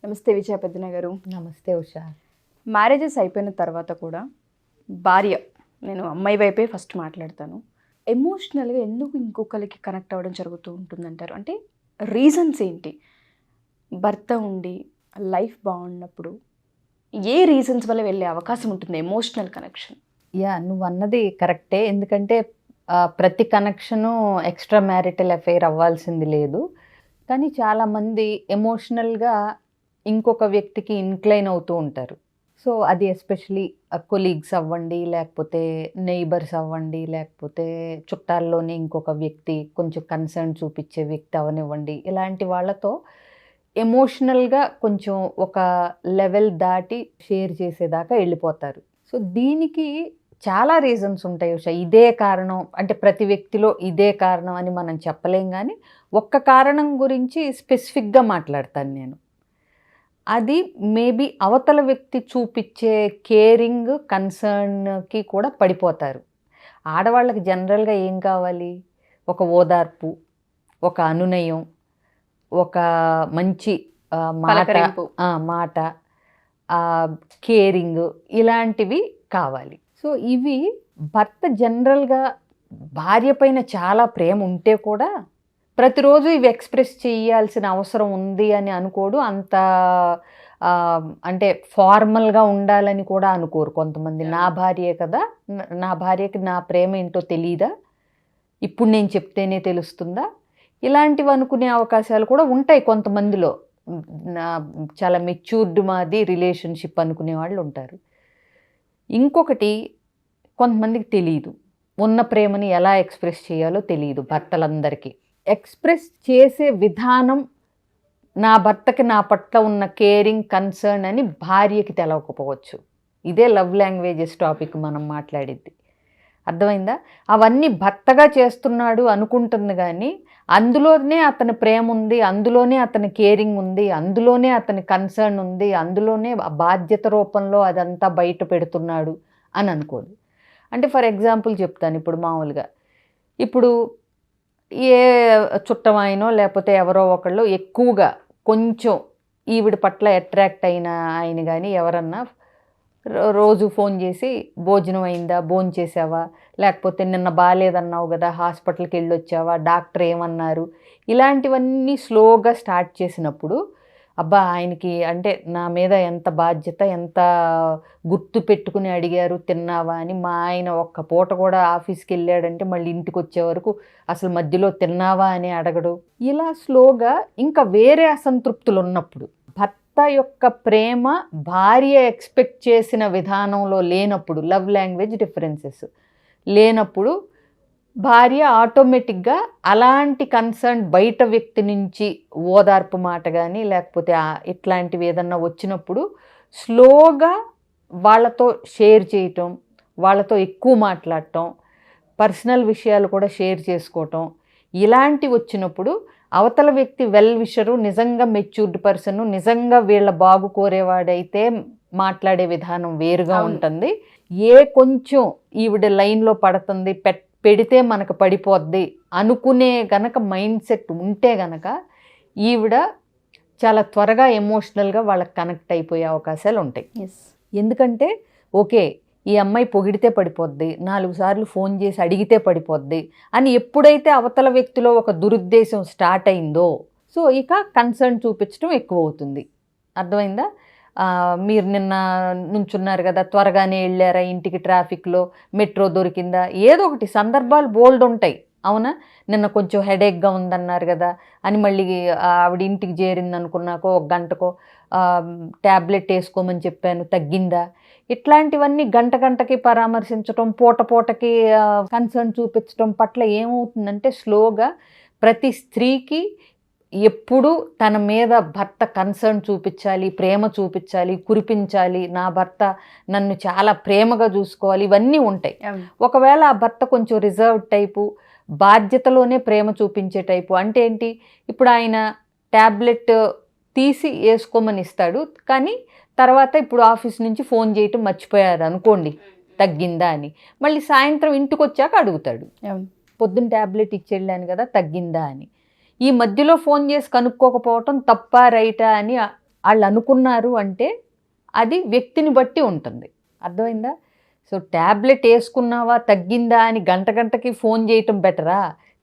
నమస్తే విజయ పెద్దన గారు. నమస్తే ఉషా. మ్యారేజెస్ అయిపోయిన తర్వాత కూడా భార్య, నేను అమ్మాయి వైపే ఫస్ట్ మాట్లాడతాను, ఎమోషనల్గా ఎందుకు ఇంకొకరికి కనెక్ట్ అవ్వడం జరుగుతూ ఉంటుందంటారు? అంటే రీజన్స్ ఏంటి? భర్త ఉండి లైఫ్ బాగున్నప్పుడు ఏ రీజన్స్ వల్ల వెళ్ళే అవకాశం ఉంటుంది ఎమోషనల్ కనెక్షన్? నువ్వు అన్నది కరెక్టే. ఎందుకంటే ప్రతి కనెక్షను ఎక్స్ట్రా మ్యారిటల్ అఫైర్ అవ్వాల్సింది లేదు. కానీ చాలామంది ఎమోషనల్గా ఇంకొక వ్యక్తికి ఇన్క్లైన్ అవుతూ ఉంటారు. సో అది ఎస్పెషలీ కొలీగ్స్ అవ్వండి, లేకపోతే నైబర్స్ అవ్వండి, లేకపోతే చుట్టాల్లోనే ఇంకొక వ్యక్తి, కొంచెం కన్సర్న్ చూపించే వ్యక్తి అవనివ్వండి, ఇలాంటి వాళ్ళతో ఎమోషనల్గా కొంచెం ఒక లెవెల్ దాటి షేర్ చేసేదాకా వెళ్ళిపోతారు. సో దీనికి చాలా రీజన్స్ ఉంటాయి ఉషా. ఇదే కారణం అంటే ప్రతి వ్యక్తిలో ఇదే కారణం అని మనం చెప్పలేం, కానీ ఒక్క కారణం గురించి స్పెసిఫిక్గా మాట్లాడతాను నేను. అది మేబీ అవతల వ్యక్తి చూపించే కేరింగ్, కన్సర్న్కి కూడా పడిపోతారు. ఆడవాళ్ళకి జనరల్గా ఏం కావాలి? ఒక ఓదార్పు, ఒక అనునయం, ఒక మంచి మాట, కేరింగ్, ఇలాంటివి కావాలి. సో ఇవి భర్త జనరల్గా భార్య పైన చాలా ప్రేమ ఉంటే కూడా ప్రతిరోజు ఇవి ఎక్స్ప్రెస్ చేయాల్సిన అవసరం ఉంది అని అనుకోడు. అంత అంటే ఫార్మల్గా ఉండాలని కూడా అనుకోరు కొంతమంది. నా భార్యే కదా, నా భార్యకి నా ప్రేమ ఏంటో తెలీదా, ఇప్పుడు నేను చెప్తేనే తెలుస్తుందా, ఇలాంటివి అనుకునే అవకాశాలు కూడా ఉంటాయి కొంతమందిలో. చాలా మెచ్యూర్డ్ మాది రిలేషన్షిప్ అనుకునే వాళ్ళు ఉంటారు. ఇంకొకటి, కొంతమందికి తెలియదు, ఉన్న ప్రేమని ఎలా ఎక్స్ప్రెస్ చేయాలో తెలియదు. భర్తలందరికీ ఎక్స్ప్రెస్ చేసే విధానం, నా భర్తకి నా పట్ల ఉన్న కేరింగ్, కన్సర్న్ అని భార్యకి తెలవకపోవచ్చు. ఇదే లవ్ లాంగ్వేజెస్ టాపిక్ మనం మాట్లాడేది. అర్థమైందా? అవన్నీ భర్తగా చేస్తున్నాడు అనుకుంటుంది, కానీ అందులోనే అతని ప్రేమ ఉంది, అందులోనే అతని కేరింగ్ ఉంది, అందులోనే అతని కన్సర్న్ ఉంది, అందులోనే బాధ్యత రూపంలో అదంతా బయట పెడుతున్నాడు అని అనుకోదు. అంటే ఫర్ ఎగ్జాంపుల్ చెప్తాను. ఇప్పుడు మామూలుగా ఇప్పుడు ఏ చుట్టమైనో లేకపోతే ఎవరో ఒకళ్ళు ఎక్కువగా కొంచెం ఈవిడ పట్ల అట్రాక్ట్ అయిన ఆయన కానీ ఎవరన్నా రోజు ఫోన్ చేసి భోజనం అయిందా, భోజనం చేసావా, లేకపోతే నిన్న బాగాలేదన్నావు కదా, హాస్పిటల్కి వెళ్ళొచ్చావా, డాక్టర్ ఏమన్నారు, ఇలాంటివన్నీ స్లోగా స్టార్ట్ చేసినప్పుడు అబ్బా ఆయనకి అంటే నా మీద ఎంత బాధ్యత, ఎంత గుర్తు పెట్టుకుని అడిగారు తిన్నావా అని. మా ఆయన ఒక్క పూట కూడా ఆఫీస్కి వెళ్ళాడంటే మళ్ళీ ఇంటికి వచ్చే వరకు అసలు మధ్యలో తిన్నావా అని అడగడు. ఇలా స్లోగా ఇంకా వేరే అసంతృప్తులు ఉన్నప్పుడు, భర్త యొక్క ప్రేమ భార్య ఎక్స్పెక్ట్ చేసిన విధానంలో లేనప్పుడు, లవ్ లాంగ్వేజ్ డిఫరెన్సెస్ లేనప్పుడు భార్య ఆటోమేటిక్గా అలాంటి కన్సర్న్ బయట వ్యక్తి నుంచి ఓదార్పు మాట కానీ లేకపోతే ఇట్లాంటివి ఏదన్నా వచ్చినప్పుడు స్లోగా వాళ్ళతో షేర్ చేయటం, వాళ్ళతో ఎక్కువ మాట్లాడటం, పర్సనల్ విషయాలు కూడా షేర్ చేసుకోవటం, ఇలాంటివి వచ్చినప్పుడు అవతల వ్యక్తి వెల్ విషరు, నిజంగా మెచ్యూర్డ్ పర్సన్, నిజంగా వీళ్ళ బాగు కోరేవాడైతే మాట్లాడే విధానం వేరుగా ఉంటుంది. కొంచెం ఈవిడ లైన్లో పడుతుంది, పెడితే మనకు పడిపోద్ది అనుకునే గనక మైండ్ సెట్ ఉంటే గనక ఈవిడ చాలా త్వరగా ఎమోషనల్గా వాళ్ళకి కనెక్ట్ అయిపోయే అవకాశాలు ఉంటాయి. ఎందుకంటే ఓకే ఈ అమ్మాయి పొగిడితే పడిపోద్ది, 4 సార్లు ఫోన్ చేసి అడిగితే పడిపోద్ది అని ఎప్పుడైతే అవతల వ్యక్తిలో ఒక దురుద్దేశం స్టార్ట్ అయిందో, సో ఇక కన్సర్న్ చూపించడం ఎక్కువ అవుతుంది. అర్థమైందా? మీరు నిన్న నుంచున్నారు కదా, త్వరగానే వెళ్ళారా ఇంటికి, ట్రాఫిక్లో మెట్రో దొరికిందా, ఏదో ఒకటి సందర్భాలు బోల్డ్ ఉంటాయి. అవునా, నిన్న కొంచెం హెడేక్గా ఉందన్నారు కదా అని మళ్ళీ ఆవిడ ఇంటికి చేరింది అనుకున్నాకో 1 గంటకో ట్యాబ్లెట్ వేసుకోమని చెప్పాను తగ్గిందా, ఇట్లాంటివన్నీ గంటకి పరామర్శించడం, పూటకి కన్సర్న్ చూపించడం పట్ల ఏమవుతుందంటే స్లోగా ప్రతి స్త్రీకి ఎప్పుడు తన మీద భర్త కన్సర్న్ చూపించాలి, ప్రేమ చూపించాలి, కురిపించాలి, నా భర్త నన్ను చాలా ప్రేమగా చూసుకోవాలి, ఇవన్నీ ఉంటాయి. ఒకవేళ ఆ భర్త కొంచెం రిజర్వ్ టైపు, బాధ్యతలోనే ప్రేమ చూపించే టైపు అంటే ఏంటి, ఇప్పుడు ఆయన ట్యాబ్లెట్ తీసి వేసుకోమని ఇస్తాడు, కానీ తర్వాత ఇప్పుడు ఆఫీస్ నుంచి ఫోన్ చేయటం మర్చిపోయారు అనుకోండి, తగ్గిందా అని. మళ్ళీ సాయంత్రం ఇంటికి వచ్చాక అడుగుతాడు, పొద్దున్న ట్యాబ్లెట్ ఇచ్చి వెళ్ళాను కదా తగ్గిందా అని. ఈ మధ్యలో ఫోన్ చేసి కనుక్కోకపోవటం తప్పా రైటా అని వాళ్ళు అనుకున్నారు అంటే అది వ్యక్తిని బట్టి ఉంటుంది. అర్థమైందా? సో ట్యాబ్లెట్ వేసుకున్నావా తగ్గిందా అని గంటకి ఫోన్ చేయటం బెటరా,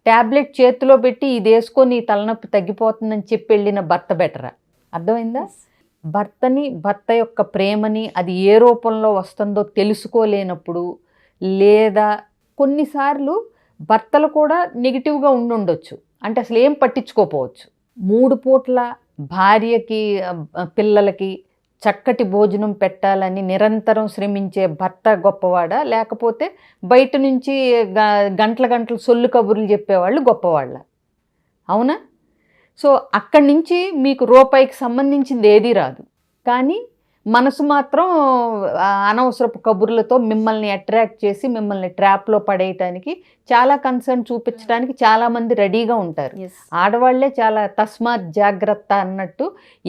ట్యాబ్లెట్ చేతిలో పెట్టి ఇది వేసుకొని తలనొప్పి తగ్గిపోతుందని చెప్పి వెళ్ళిన భర్త బెటరా? అర్థమైందా? భర్త యొక్క ప్రేమని అది ఏ రూపంలో వస్తుందో తెలుసుకోలేనప్పుడు, లేదా కొన్నిసార్లు భర్తలు కూడా నెగిటివ్గా ఉండొచ్చు, అంటే అసలు ఏం పట్టించుకోపోవచ్చు. 3 పూట్ల భార్యకి పిల్లలకి చక్కటి భోజనం పెట్టాలని నిరంతరం శ్రమించే భర్త గొప్పవాడా, లేకపోతే బయట నుంచి గంటలు సొల్లు కబుర్లు చెప్పేవాళ్ళు గొప్పవాళ్ళ? అవునా? సో అక్కడి నుంచి మీకు రూపాయికి సంబంధించింది ఏదీ రాదు, కానీ మనసు మాత్రం అనవసరపు కబుర్లతో మిమ్మల్ని అట్రాక్ట్ చేసి మిమ్మల్ని ట్రాప్లో పడేయటానికి, చాలా కన్సర్న్ చూపించడానికి చాలామంది రెడీగా ఉంటారు. ఆడవాళ్లే చాలా తస్మాత్ జాగ్రత్త అన్నట్టు,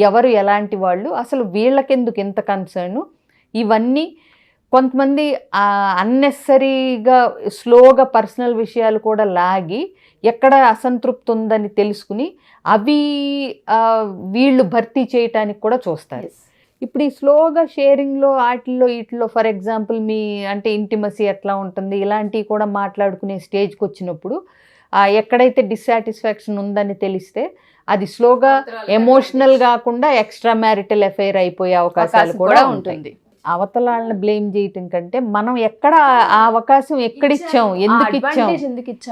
ఎవరు ఎలాంటి వాళ్ళు, అసలు వీళ్ళకెందుకు ఇంత కన్సర్ను, ఇవన్నీ కొంతమంది అన్నెసరీగా స్లోగా పర్సనల్ విషయాలు కూడా లాగి ఎక్కడ అసంతృప్తి ఉందని తెలుసుకుని అవి వీళ్ళు భర్తీ చేయటానికి కూడా చూస్తారు. ఇప్పుడు ఈ స్లోగా షేరింగ్లో వీటిలో ఫర్ ఎగ్జాంపుల్ మీ అంటే ఇంటిమసీ ఎట్లా ఉంటుంది ఇలాంటివి కూడా మాట్లాడుకునే స్టేజ్కి వచ్చినప్పుడు ఎక్కడైతే డిస్సాటిస్ఫాక్షన్ ఉందని తెలిస్తే అది స్లోగా ఎమోషనల్ కాకుండా ఎక్స్ట్రా మ్యారిటల్ అఫైర్ అయిపోయే అవకాశాలు కూడా ఉంటుంది. అవతలాలను బ్లేమ్ చేయటం కంటే మనం ఎక్కడ ఆ అవకాశం ఎక్కడిచ్చాం,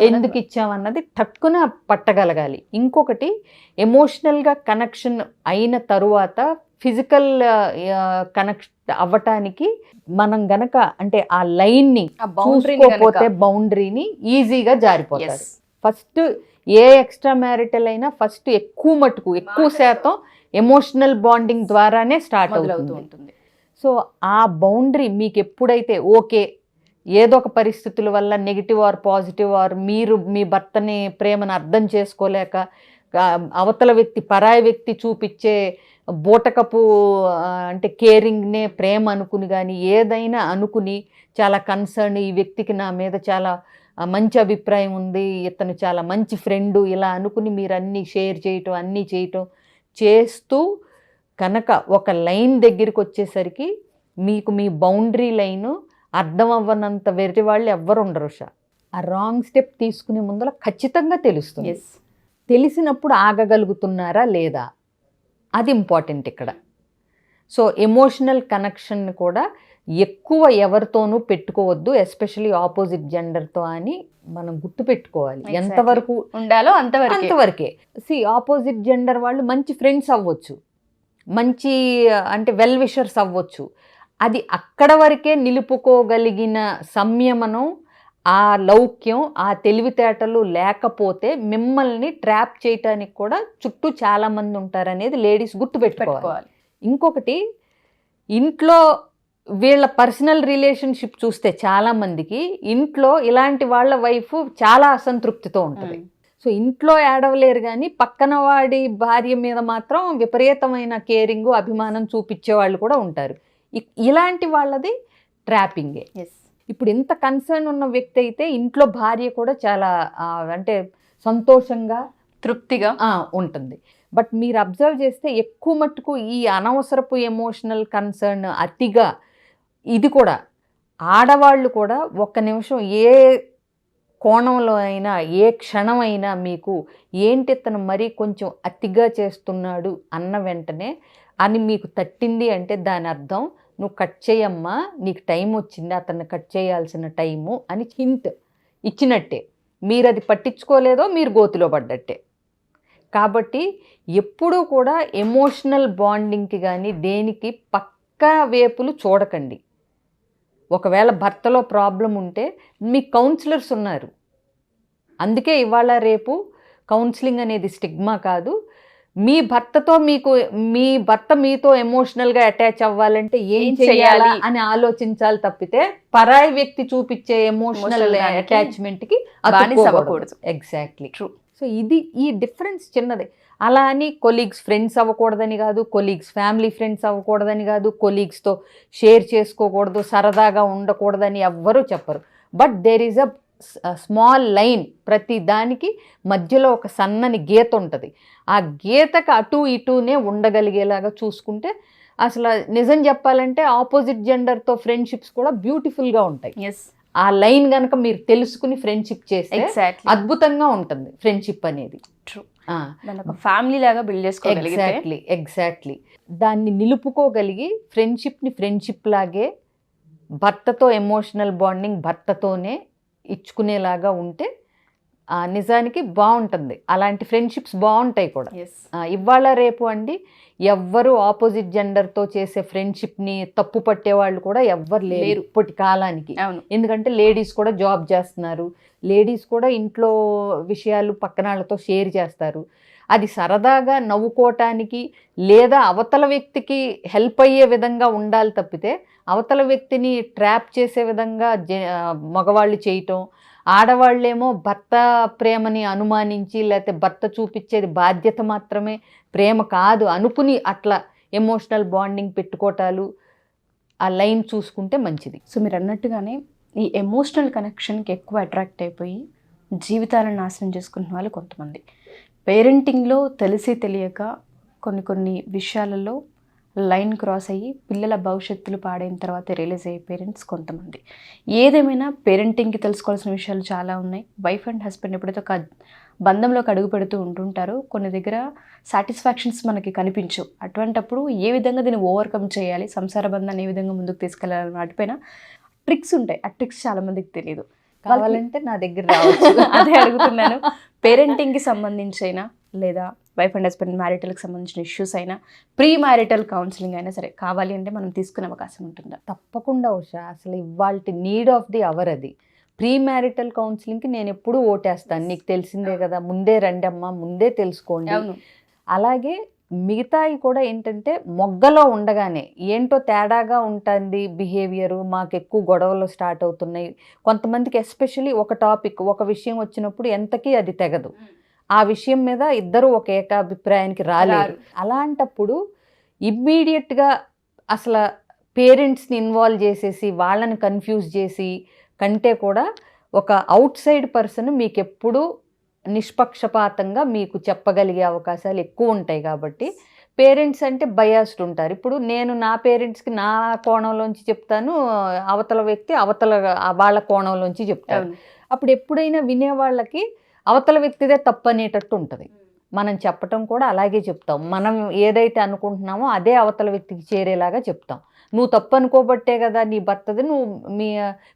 ఎందుకు ఇచ్చాం అన్నది టక్కున పట్టగలగాలి. ఇంకొకటి, ఎమోషనల్గా కనెక్షన్ అయిన తరువాత ఫిజికల్ కనెక్ట్ అవ్వటానికి మనం గనక అంటే ఆ లైన్ని చూసుకోకపోతే బౌండరీని ఈజీగా జారిపోతారు. ఫస్ట్ ఏ ఎక్స్ట్రా మ్యారిటల్ అయినా ఫస్ట్ ఎక్కువ శాతం ఎమోషనల్ బాండింగ్ ద్వారానే స్టార్ట్ అవుతుంది. సో ఆ బౌండరీ మీకు ఎప్పుడైతే ఓకే, ఏదో ఒక పరిస్థితుల వల్ల నెగిటివ్ ఆర్ పాజిటివ్ ఆర్ మీరు మీ భర్తని ప్రేమను అర్థం చేసుకోలేక అవతల వ్యక్తి పరాయి వ్యక్తి చూపించే బూటకపు అంటే కేరింగ్నే ప్రేమ అనుకుని కానీ ఏదైనా అనుకుని చాలా కన్సర్న్, ఈ వ్యక్తికి నా మీద చాలా మంచి అభిప్రాయం ఉంది, ఇతను చాలా మంచి ఫ్రెండు, ఇలా అనుకుని మీరు అన్నీ షేర్ చేయటం అన్నీ చేయటం చేస్తూ కనుక ఒక లైన్ దగ్గరికి వచ్చేసరికి మీకు మీ బౌండరీ లైను అర్థం అవ్వనంత వెర్రి వాళ్ళు ఎవ్వరు ఉండరు. ఆ రాంగ్ స్టెప్ తీసుకునే ముందర ఖచ్చితంగా తెలుస్తుంది. తెలిసినప్పుడు ఆగగలుగుతున్నారా లేదా, అది ఇంపార్టెంట్ ఇక్కడ. సో ఎమోషనల్ కనెక్షన్ కూడా ఎక్కువ ఎవరితోనూ పెట్టుకోవద్దు, ఎస్పెషలీ ఆపోజిట్ జెండర్తో అని మనం గుర్తుపెట్టుకోవాలి. ఎంతవరకు ఉండాలో అంతవరకే. ఆపోజిట్ జెండర్ వాళ్ళు మంచి ఫ్రెండ్స్ అవ్వచ్చు, మంచి అంటే వెల్ విషర్స్ అవ్వచ్చు, అది అక్కడ వరకే నిలుపుకోగలిగిన సంయమనం, ఆ లౌక్యం, ఆ తెలివితేటలు లేకపోతే మిమ్మల్ని ట్రాప్ చేయటానికి కూడా చుట్టూ చాలామంది ఉంటారనేది లేడీస్ గుర్తుపెట్టుకోవాలి. ఇంకొకటి, ఇంట్లో వీళ్ళ పర్సనల్ రిలేషన్షిప్ చూస్తే చాలామందికి ఇంట్లో ఇలాంటి వాళ్ళ వైఫ్ చాలా అసంతృప్తితో ఉంటుంది. సో ఇంట్లో ఏడవలేరు కానీ పక్కన వాడి భార్య మీద మాత్రం విపరీతమైన కేరింగ్ అభిమానం చూపించే వాళ్ళు కూడా ఉంటారు. ఇలాంటి వాళ్ళది ట్రాపింగే. ఇప్పుడు ఇంత కన్సర్న్ ఉన్న వ్యక్తి అయితే ఇంట్లో భార్య కూడా చాలా అంటే సంతోషంగా తృప్తిగా ఉంటుంది. బట్ మీరు అబ్జర్వ్ చేస్తే ఎక్కువ మట్టుకు ఈ అనవసరపు ఎమోషనల్ కన్సర్న్ అతిగా, ఇది కూడా ఆడవాళ్ళు కూడా ఒక్క నిమిషం ఏ కోణంలో అయినా ఏ క్షణమైనా మీకు ఏంటి తను మరీ కొంచెం అతిగా చేస్తున్నాడు అన్న వెంటనే అని మీకు తట్టింది అంటే దాని అర్థం నువ్వు కట్ చేయమ్మా, నీకు టైం వచ్చింది, అతన్ని కట్ చేయాల్సిన టైము అని హింట్ ఇచ్చినట్టే. మీరు అది పట్టించుకోలేదో మీరు గోతిలో పడ్డట్టే. కాబట్టి ఎప్పుడూ కూడా ఎమోషనల్ బాండింగ్కి కానీ దేనికి పక్కా వేపులు చూడకండి. ఒకవేళ భర్తలో ప్రాబ్లం ఉంటే మీ కౌన్సిలర్స్ ఉన్నారు. అందుకే ఇవాళ రేపు కౌన్సిలింగ్ అనేది స్టిగ్మా కాదు. మీ భర్తతో మీ భర్త మీతో ఎమోషనల్గా అటాచ్ అవ్వాలంటే ఏం చేయాలి అని ఆలోచించాలి తప్పితే పరాయి వ్యక్తి చూపించే ఎమోషనల్ అటాచ్మెంట్కి అవ్వకూడదు. Exactly true. సో ఈ డిఫరెన్స్ చిన్నదే. అలా అని కొలీగ్స్ ఫ్రెండ్స్ అవ్వకూడదని కాదు, కొలీగ్స్ ఫ్యామిలీ ఫ్రెండ్స్ అవ్వకూడదని కాదు, కొలీగ్స్తో షేర్ చేసుకోకూడదు, సరదాగా ఉండకూడదని ఎవ్వరూ చెప్పరు. But there is a small line, ప్రతి దానికి మధ్యలో ఒక సన్నని గీత ఉంటుంది. ఆ గీతకు అటు ఇటునే ఉండగలిగేలాగా చూసుకుంటే అసలు నిజం చెప్పాలంటే ఆపోజిట్ జెండర్తో ఫ్రెండ్షిప్స్ కూడా బ్యూటిఫుల్గా ఉంటాయి. ఆ లైన్ కనుక మీరు తెలుసుకుని ఫ్రెండ్షిప్ చేస్తే అద్భుతంగా ఉంటుంది ఫ్రెండ్షిప్ అనేది. ఫ్యామిలీ లాగా బిల్డ్ చేసుకోగలిగితే ఎగ్జాక్ట్లీ దాన్ని నిలుపుకోగలిగి ఫ్రెండ్షిప్ లాగే భర్తతో ఎమోషనల్ బాండింగ్ భర్తతోనే ఇచ్చుకునేలాగా ఉంటే నిజానికి బాగుంటుంది. అలాంటి ఫ్రెండ్షిప్స్ బాగుంటాయి కూడా. ఇవాళ రేపు అండి ఎవ్వరు ఆపోజిట్ జెండర్తో చేసే ఫ్రెండ్షిప్ని తప్పు పట్టేవాళ్ళు కూడా ఎవ్వరు లేరు ఇప్పటి కాలానికి. ఎందుకంటే లేడీస్ కూడా జాబ్ చేస్తున్నారు, లేడీస్ కూడా ఇంట్లో విషయాలు పక్కన వాళ్ళతో షేర్ చేస్తారు. అది సరదాగా నవ్వుకోవటానికి లేదా అవతల వ్యక్తికి హెల్ప్ అయ్యే విధంగా ఉండాలి తప్పితే అవతల వ్యక్తిని ట్రాప్ చేసే విధంగా మగవాళ్ళు చేయటం, ఆడవాళ్ళేమో భర్త ప్రేమని అనుమానించి లేకపోతే భర్త చూపించేది బాధ్యత మాత్రమే ప్రేమ కాదు అనుకుని అట్లా ఎమోషనల్ బాండింగ్ పెట్టుకోవటాలు, ఆ లైన్ చూసుకుంటే మంచిది. సో మీరు అన్నట్టుగానే ఈ ఎమోషనల్ కనెక్షన్కి ఎక్కువ అట్రాక్ట్ అయిపోయి జీవితాలను నాశనం చేసుకుంటున్న వాళ్ళు కొంతమంది, పేరెంటింగ్లో తెలిసి తెలియక కొన్ని విషయాలలో లైన్ క్రాస్ అయ్యి పిల్లల భవిష్యత్తులు పాడైన తర్వాత రిలీజ్ అయ్యే పేరెంట్స్ కొంతమంది. ఏదేమైనా పేరెంటింగ్కి తెలుసుకోవాల్సిన విషయాలు చాలా ఉన్నాయి. వైఫ్ అండ్ హస్బెండ్ ఎప్పుడైతే ఒక బంధంలోకి అడుగు పెడుతూ ఉంటుంటారో కొన్ని దగ్గర సాటిస్ఫాక్షన్స్ మనకి కనిపించవు. అటువంటప్పుడు ఏ విధంగా దీన్ని ఓవర్కమ్ చేయాలి, సంసార బంధాన్ని ఏ విధంగా ముందుకు తీసుకెళ్ళాలని వాటిపైన ట్రిక్స్ ఉంటాయి. ఆ ట్రిక్స్ చాలామందికి తెలియదు. కావాలంటే నా దగ్గర రావచ్చు. అదే అడుగుతున్నాను. పేరెంటింగ్కి సంబంధించి అయినా లేదా వైఫ్ అండ్ హస్బెండ్ మ్యారిటల్కి సంబంధించిన ఇష్యూస్ అయినా ప్రీ మ్యారిటల్ కౌన్సిలింగ్ అయినా సరే కావాలి అంటే మనం తీసుకునే అవకాశం ఉంటుందా? తప్పకుండా ఉషా. అసలు ఇవాళ నీడ్ ఆఫ్ ది అవర్ అది. ప్రీ మ్యారిటల్ కౌన్సిలింగ్కి నేను ఎప్పుడూ ఓటేస్తాను. నీకు తెలిసిందే కదా, ముందే రండి అమ్మా, ముందే తెలుసుకోండి. అలాగే మిగతాయి కూడా ఏంటంటే మొగ్గలో ఉండగానే ఏంటో తేడాగా ఉంటుంది బిహేవియరు, మాకు ఎక్కువ గొడవలు స్టార్ట్ అవుతున్నాయి. కొంతమందికి ఎస్పెషలీ ఒక టాపిక్ ఒక విషయం వచ్చినప్పుడు ఎంతకీ అది తెగదు, ఆ విషయం మీద ఇద్దరు ఒక ఏకాభిప్రాయానికి రాలేరు. అలాంటప్పుడు ఇమ్మీడియట్గా అసలు పేరెంట్స్ని ఇన్వాల్వ్ చేసేసి వాళ్ళని కన్ఫ్యూజ్ చేసి కంటే కూడా ఒక అవుట్ సైడ్ పర్సన్ మీకు ఎప్పుడూ నిష్పక్షపాతంగా మీకు చెప్పగలిగే అవకాశాలు ఎక్కువ ఉంటాయి. కాబట్టి పేరెంట్స్ అంటే బయాస్డ్ ఉంటారు. ఇప్పుడు నేను నా పేరెంట్స్కి నా కోణంలోంచి చెప్తాను, అవతల వ్యక్తి వాళ్ళ కోణంలోంచి చెప్తాను. అప్పుడు ఎప్పుడైనా వినేవాళ్ళకి అవతల వ్యక్తిదే తప్పు అనేటట్టు ఉంటుంది. మనం చెప్పటం కూడా అలాగే చెప్తాం. మనం ఏదైతే అనుకుంటున్నామో అదే అవతల వ్యక్తికి చేరేలాగా చెప్తాం. నువ్వు తప్పు అనుకోబట్టే కదా నీ భర్తది నువ్వు మీ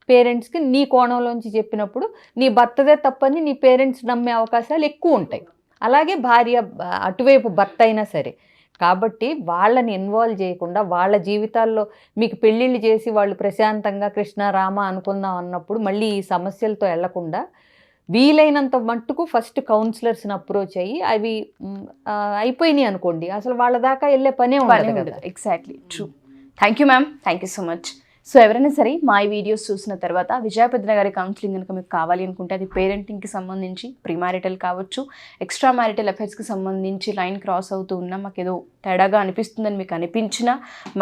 పేరెంట్స్కి నీ కోణంలోంచి చెప్పినప్పుడు నీ భర్తదే తప్పని నీ పేరెంట్స్ నమ్మే అవకాశాలు ఎక్కువ ఉంటాయి. అలాగే భార్య అటువైపు భర్త అయినా సరే. కాబట్టి వాళ్ళని ఇన్వాల్వ్ చేయకుండా వాళ్ళ జీవితాల్లో మీకు పెళ్ళిళ్ళు చేసి వాళ్ళు ప్రశాంతంగా కృష్ణ రామ అనుకుందాం అన్నప్పుడు మళ్ళీ ఈ సమస్యలతో వెళ్లకుండా వీలైనంత మట్టుకు ఫస్ట్ కౌన్సిలర్స్ని అప్రోచ్ అయ్యి అవి అయిపోయినాయి అనుకోండి, అసలు వాళ్ళ దాకా వెళ్ళే పనే ఉండదు కదా. Exactly, true. Thank you ma'am, thank you so much. So ఎవరైనా సరే మా ఈ వీడియోస్ చూసిన తర్వాత విజయ పెద్దన గారి కౌన్సిలింగ్ కనుక మీకు కావాలి అనుకుంటే అది పేరెంటింగ్కి సంబంధించి ప్రీ మ్యారిటల్ కావచ్చు, ఎక్స్ట్రా మ్యారిటల్ అఫైర్స్కి సంబంధించి లైన్ క్రాస్ అవుతూ ఉన్నా మాకు ఏదో తేడాగా అనిపిస్తుందని మీకు అనిపించిన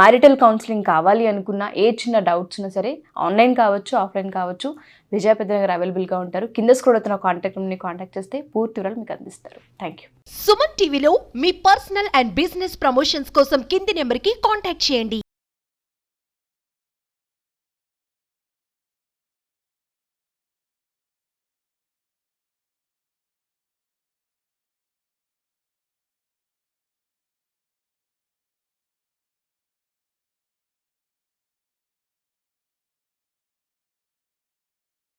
మ్యారిటల్ కౌన్సిలింగ్ కావాలి అనుకున్నా ఏ చిన్న డౌట్స్ ఉన్నా సరే ఆన్లైన్ కావచ్చు ఆఫ్లైన్ కావచ్చు విజయ పెద్దన గారు అవైలబుల్గా ఉంటారు. కింద స్క్రోల్ అవుతున్న కాంటాక్ట్ నెంబర్ని కాంటాక్ట్ చేస్తే పూర్తి వివరాలు మీకు అందిస్తారు. Thank you. సుమన్ టీవీలో మీ పర్సనల్ అండ్ బిజినెస్ ప్రమోషన్స్ కోసం కింది నెంబర్కి కాంటాక్ట్ చేయండి.